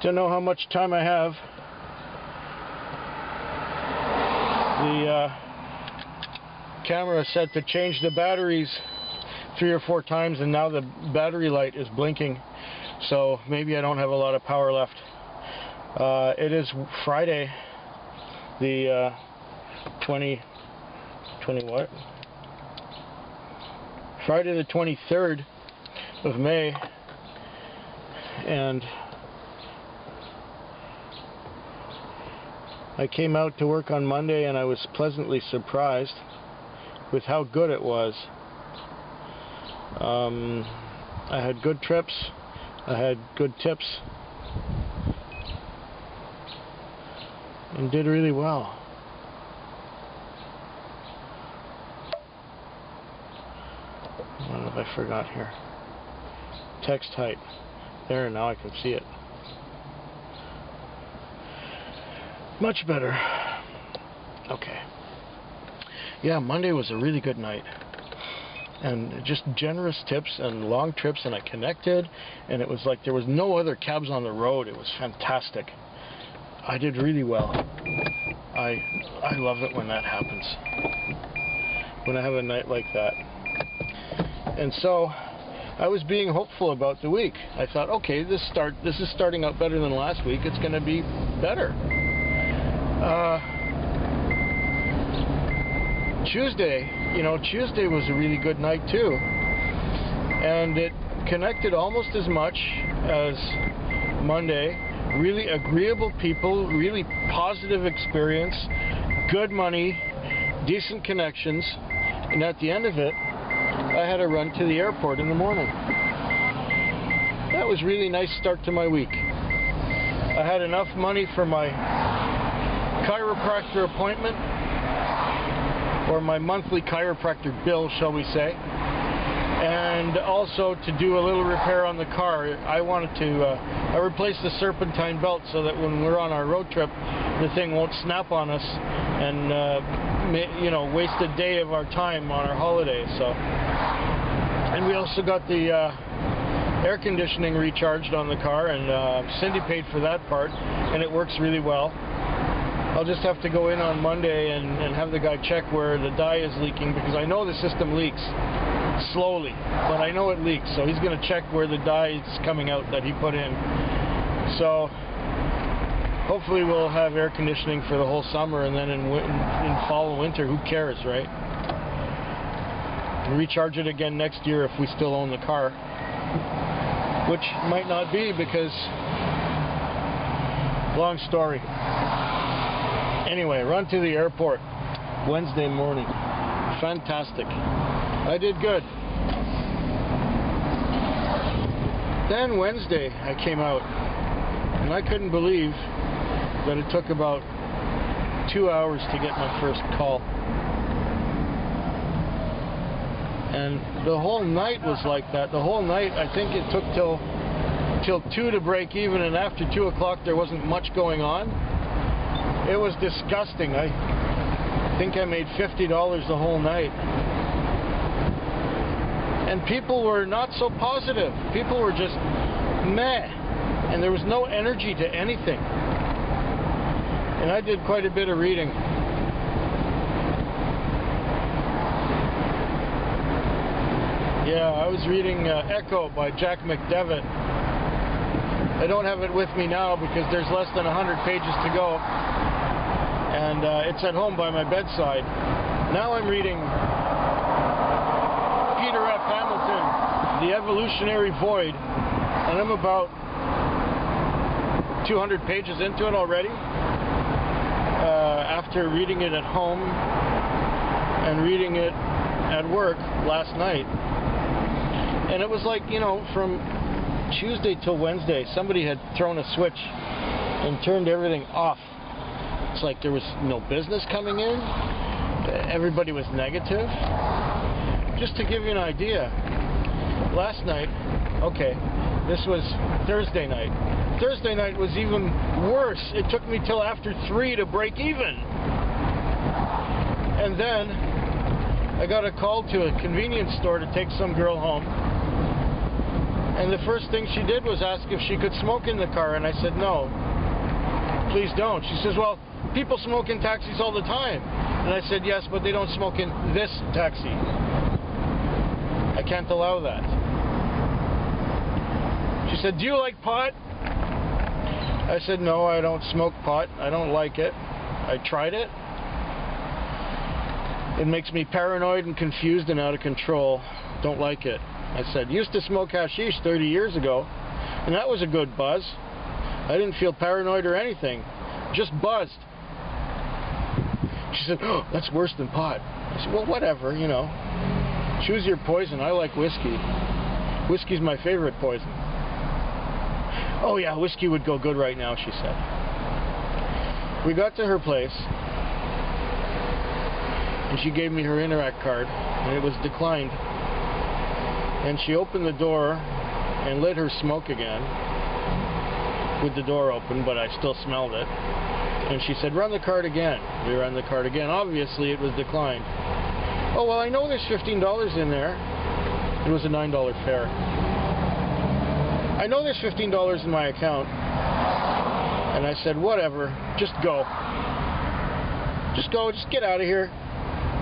Don't know how much time I have. The camera said to change the batteries 3 or 4 times, and now the battery light is blinking, so maybe I don't have a lot of power left. It is Friday, the 20 what? Friday the 23rd of May, and I came out to work on Monday and I was pleasantly surprised with how good it was. I had good trips, I had good tips, and did really well. What have I forgot here? Text height. There, now I can see it. Much better. Okay. Yeah, Monday was a really good night. And just generous tips and long trips, and I connected, and it was like there was no other cabs on the road. It was fantastic. I did really well. I love it when that happens. When I have a night like that. And so I was being hopeful about the week. I thought, okay, this is starting out better than last week. It's going to be better. Tuesday was a really good night too, and it connected almost as much as Monday. Really agreeable people, really positive experience, good money, decent connections, and at the end of it, I had a run to the airport in the morning. That was a really nice start to my week. I had enough money for my chiropractor appointment, or my monthly chiropractor bill, shall we say, and also to do a little repair on the car. I wanted to I replaced the serpentine belt so that when we're on our road trip, the thing won't snap on us and waste a day of our time on our holiday. So, and we also got the air conditioning recharged on the car, and Cindy paid for that part, and it works really well. I'll just have to go in on Monday and have the guy check where the dye is leaking, because I know the system leaks slowly, but I know it leaks, so he's going to check where the dye is coming out that he put in. So hopefully we'll have air conditioning for the whole summer, and then in fall and winter, who cares, right? And recharge it again next year if we still own the car, which might not be, because long story. Anyway, run to the airport Wednesday morning. Fantastic. I did good. Then Wednesday I came out, and I couldn't believe that it took about 2 hours to get my first call. And the whole night was like that. The whole night, I think it took till 2 to break even, and after 2 o'clock there wasn't much going on. It was disgusting. I think I made $50 the whole night. And people were not so positive. People were just meh. And there was no energy to anything. And I did quite a bit of reading. Yeah, I was reading Echo by Jack McDevitt. I don't have it with me now because there's less than 100 pages to go. And it's at home by my bedside. Now I'm reading Peter F. Hamilton, The Evolutionary Void, and I'm about 200 pages into it already, after reading it at home and reading it at work last night. And it was like, from Tuesday till Wednesday, somebody had thrown a switch and turned everything off. It's like there was no business coming in. Everybody was negative. Just to give you an idea, last night, okay, this was Thursday night. Thursday night was even worse. It took me till after 3 to break even. And then I got a call to a convenience store to take some girl home. And the first thing she did was ask if she could smoke in the car, and I said, no, please don't. She says, well, people smoke in taxis all the time. And I said, yes, but they don't smoke in this taxi. I can't allow that. She said, do you like pot? I said, no, I don't smoke pot. I don't like it. I tried it. It makes me paranoid and confused and out of control. Don't like it. I said, used to smoke hashish 30 years ago, and that was a good buzz. I didn't feel paranoid or anything. Just buzzed. She said, oh, that's worse than pot. I said, well, whatever, you know. Choose your poison. I like whiskey. Whiskey's my favorite poison. Oh yeah, whiskey would go good right now, she said. We got to her place, and she gave me her Interac card, and it was declined. And she opened the door and lit her smoke again with the door open, but I still smelled it. And she said, run the card again. We ran the card again. Obviously, it was declined. Oh, well, I know there's $15 in there. It was a $9 fare. I know there's $15 in my account. And I said, whatever, just go. Just go, just get out of here.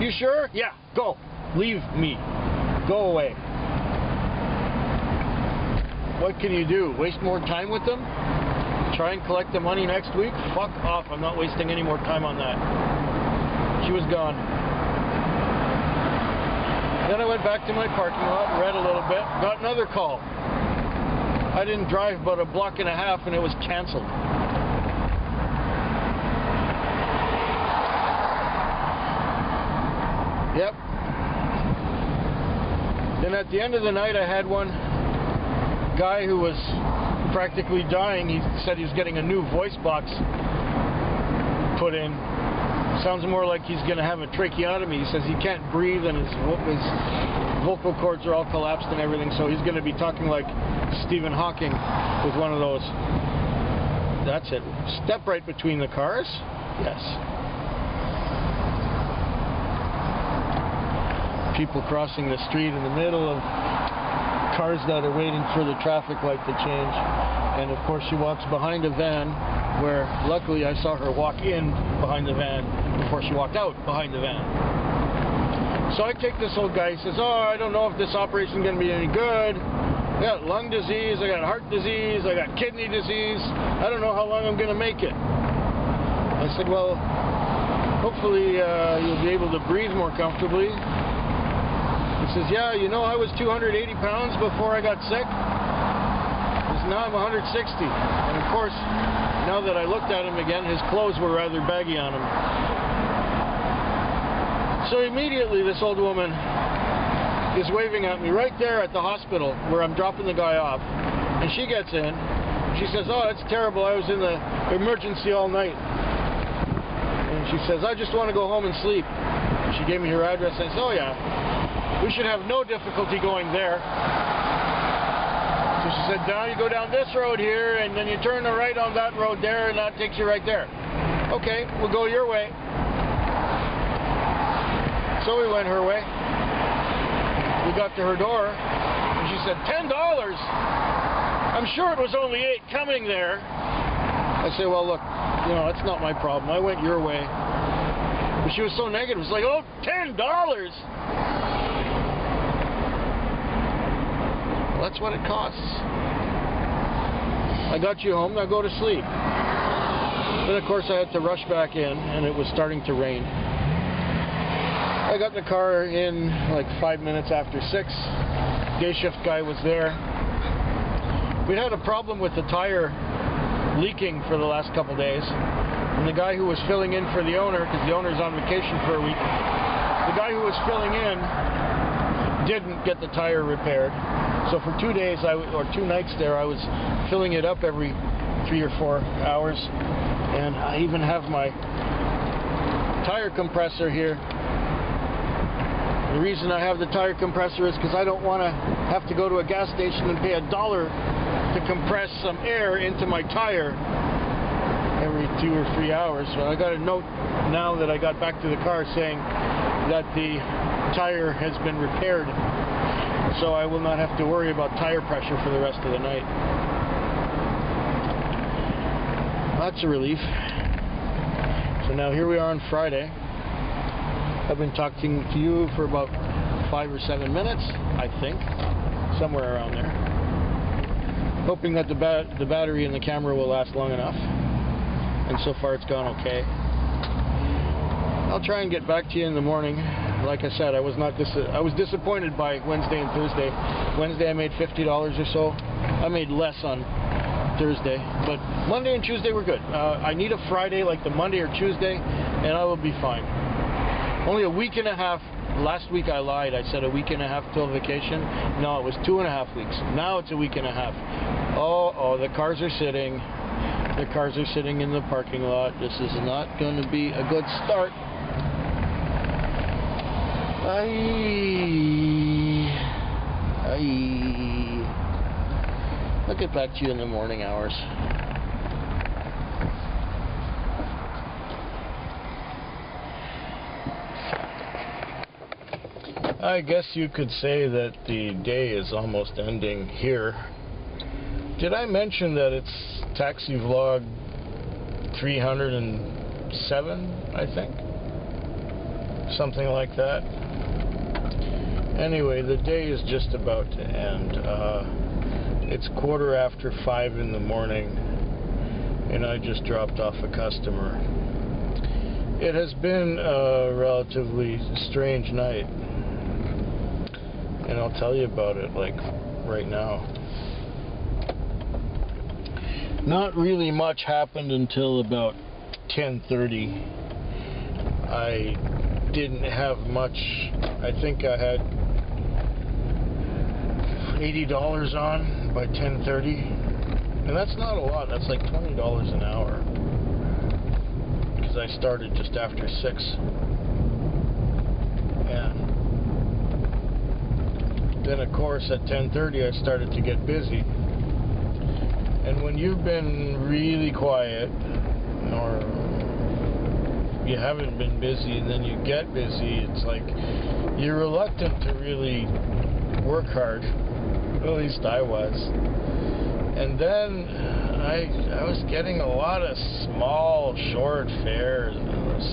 You sure? Yeah, go. Leave me. Go away. What can you do? Waste more time with them? Try and collect the money next week? Fuck off. I'm not wasting any more time on that. She was gone. Then I went back to my parking lot, read a little bit, got another call. I didn't drive about a block and a half and it was canceled. Yep. Then at the end of the night I had one guy who was practically dying. He said he was getting a new voice box put in. Sounds more like he's going to have a tracheotomy. He says he can't breathe and his vocal cords are all collapsed and everything, so he's going to be talking like Stephen Hawking with one of those. That's it. Step right between the cars? Yes. People crossing the street in the middle of cars that are waiting for the traffic light to change. And of course she walks behind a van where luckily I saw her walk in behind the van before she walked out behind the van. So I take this old guy, he says, oh, I don't know if this operation is going to be any good. I got lung disease, I got heart disease, I got kidney disease. I don't know how long I'm going to make it. I said, well, hopefully you'll be able to breathe more comfortably. He says, yeah, you know, I was 280 pounds before I got sick. Now I'm 160. And of course, now that I looked at him again, his clothes were rather baggy on him. So immediately this old woman is waving at me right there at the hospital where I'm dropping the guy off. And she gets in. She says, oh, that's terrible. I was in the emergency all night. And she says, I just want to go home and sleep. And she gave me her address. And I said, oh, yeah. We should have no difficulty going there. So she said, now you go down this road here, and then you turn right on that road there, and that takes you right there. Okay, we'll go your way. So we went her way. We got to her door, and she said, $10? I'm sure it was only $8 coming there. I said, well, look, you know, that's not my problem. I went your way. But she was so negative. It's like, oh, $10? That's what it costs. I got you home, now go to sleep. Then of course I had to rush back in, and it was starting to rain. I got the car in like 5 minutes after 6. Day shift guy was there. We had a problem with the tire leaking for the last couple days. And the guy who was filling in for the owner, because the owner's on vacation for a week, the guy who was filling in didn't get the tire repaired. So for 2 days, or 2 nights there, I was filling it up every 3 or 4 hours. And I even have my tire compressor here. The reason I have the tire compressor is because I don't want to have to go to a gas station and pay $1 to compress some air into my tire every 2 or 3 hours. So I got a note now that I got back to the car saying that the tire has been repaired. so I will not have to worry about tire pressure for the rest of the night. That's a relief. So now here we are on Friday. I've been talking to you for about 5 or 7 minutes, I think, somewhere around there. Hoping that the battery in the camera will last long enough, and so far it's gone okay. I'll try and get back to you in the morning. Like I said, I was disappointed by Wednesday and Thursday. Wednesday I made $50 or so. I made less on Thursday, but Monday and Tuesday were good. I need a Friday like the Monday or Tuesday, and I will be fine. Only a week and a half. Last week I lied. I said a week and a half till vacation. No, it was 2.5 weeks. Now it's a week and a half. Oh, the cars are sitting. The cars are sitting in the parking lot. This is not going to be a good start. I'll get back to you in the morning hours. I guess you could say that the day is almost ending here. Did I mention that it's Taxi Vlog 307, I think? Something like that. Anyway, the day is just about to end. It's 5:15 in the morning, and I just dropped off a customer. It has been a relatively strange night, and I'll tell you about it, like, right now. Not really much happened until about 10:30. I didn't have much. I think I had $80 on by 10:30, and that's not a lot. That's like $20 an hour, because I started just after 6. Yeah. Then of course at 10:30 I started to get busy, and when you've been really quiet, or you haven't been busy and then you get busy, it's like you're reluctant to really work hard. At least I was. And then I was getting a lot of small, short fares,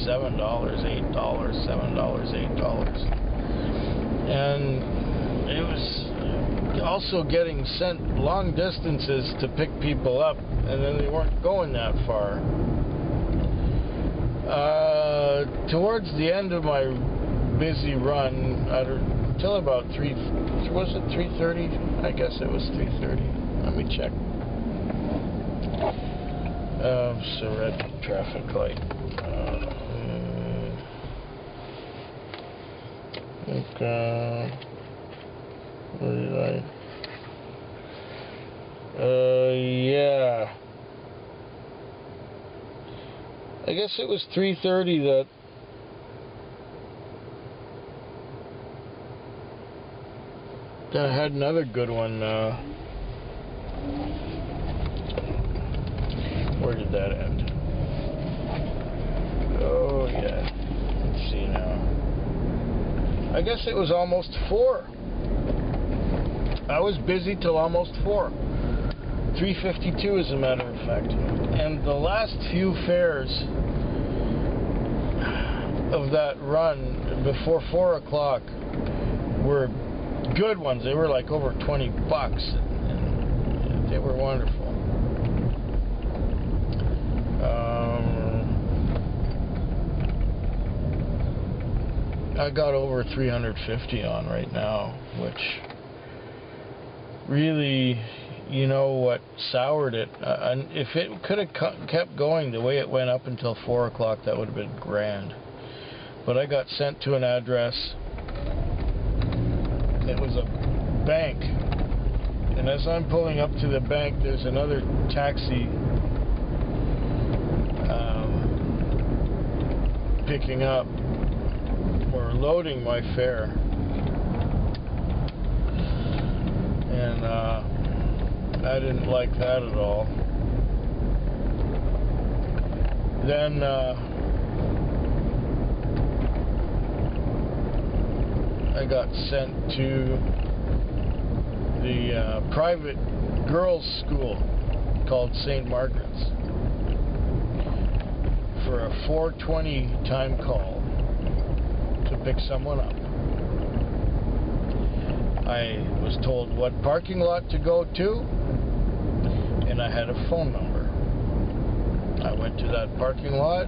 $7, $8, $7, $8. And it was also getting sent long distances to pick people up, and then they weren't going that far. Towards the end of my busy run, until about 3:30? I guess it was 3:30. Let me check. It's a red traffic light. Okay. What did yeah. I guess it was 3:30 that I had another good one. Where did that end? Oh, yeah. Let's see now. I guess it was almost 4. I was busy till almost 4. 3:52 as a matter of fact. And the last few fares of that run before 4 o'clock were good ones. They were like over $20, and they were wonderful. I got over 350 on right now, which really, you know what soured it? If it could have kept going the way it went up until 4 o'clock, that would have been grand. But I got sent to an address. It was a bank, and as I'm pulling up to the bank, there's another taxi picking up or loading my fare, and I didn't like that at all. Then I got sent to the private girls' school called St. Margaret's for a 4:20 time call to pick someone up. I was told what parking lot to go to, and I had a phone number. I went to that parking lot.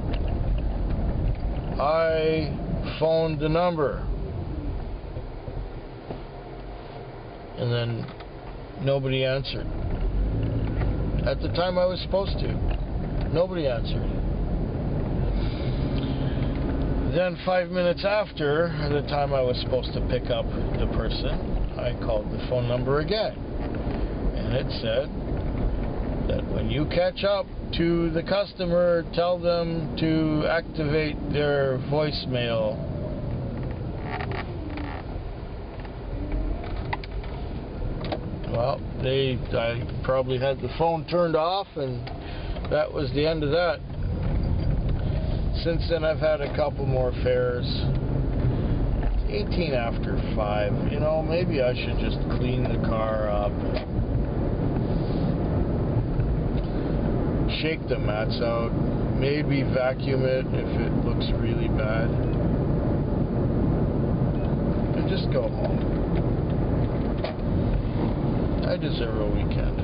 I phoned the number, and then nobody answered. At the time I was supposed to, nobody answered. Then 5 minutes after the time I was supposed to pick up the person, I called the phone number again, and it said that when you catch up to the customer, tell them to activate their voicemail. Well, I probably had the phone turned off, and that was the end of that. Since then, I've had a couple more fares. 18 after 5. You know, maybe I should just clean the car up, shake the mats out, maybe vacuum it if it looks really bad, and just go home. I deserve a weekend.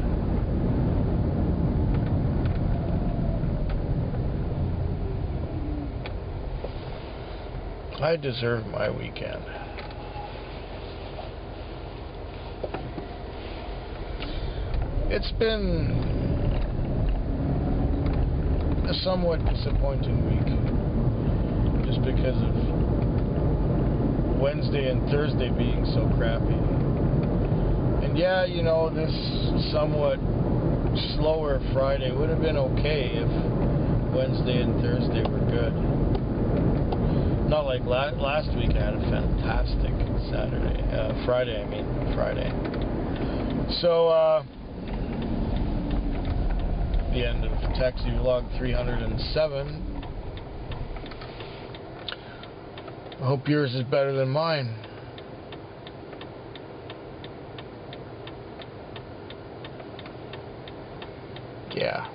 I deserve my weekend. It's been a somewhat disappointing week, just because of Wednesday and Thursday being so crappy. And yeah, you know, this somewhat slower Friday would have been okay if Wednesday and Thursday were good. Not like last week. I had a fantastic Friday. So, the end of Taxi Vlog 307. I hope yours is better than mine. Yeah.